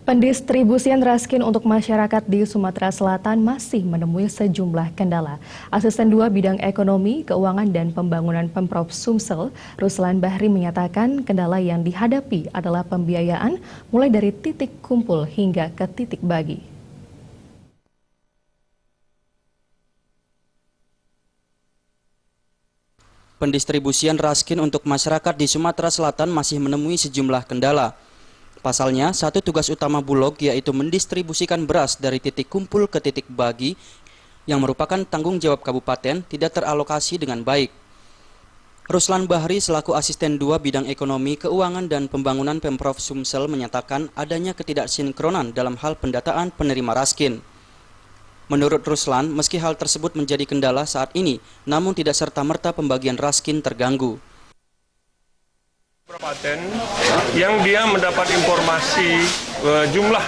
Pendistribusian raskin untuk masyarakat di Sumatera Selatan masih menemui sejumlah kendala. Asisten 2 Bidang Ekonomi, Keuangan, dan Pembangunan Pemprov Sumsel, Ruslan Bahri menyatakan kendala yang dihadapi adalah pembiayaan mulai dari titik kumpul hingga ke titik bagi. Pendistribusian raskin untuk masyarakat di Sumatera Selatan masih menemui sejumlah kendala. Pasalnya, satu tugas utama Bulog yaitu mendistribusikan beras dari titik kumpul ke titik bagi yang merupakan tanggung jawab kabupaten tidak teralokasi dengan baik. Ruslan Bahri selaku Asisten 2 Bidang Ekonomi, Keuangan, dan Pembangunan Pemprov Sumsel menyatakan adanya ketidaksinkronan dalam hal pendataan penerima raskin. Menurut Ruslan, meski hal tersebut menjadi kendala saat ini, namun tidak serta-merta pembagian raskin terganggu. Kabupaten yang dia mendapat informasi jumlah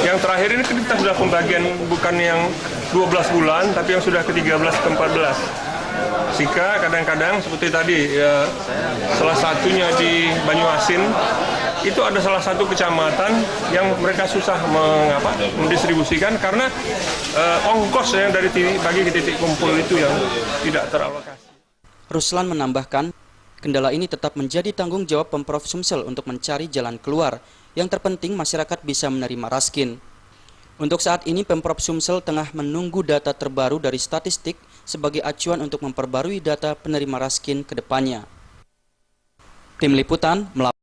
yang terakhir ini kita sudah pembagian bukan yang 12 bulan tapi yang sudah ke-13 ke-14. Sehingga kadang-kadang seperti tadi salah satunya di Banyuasin itu ada salah satu kecamatan yang mereka susah mendistribusikan karena ongkos yang dari titik bagi ke titik kumpul itu yang tidak teralokasi. Ruslan menambahkan, kendala ini tetap menjadi tanggung jawab Pemprov Sumsel untuk mencari jalan keluar. Yang terpenting masyarakat bisa menerima raskin. Untuk saat ini Pemprov Sumsel tengah menunggu data terbaru dari statistik sebagai acuan untuk memperbarui data penerima raskin ke depannya. Tim Liputan melaporkan.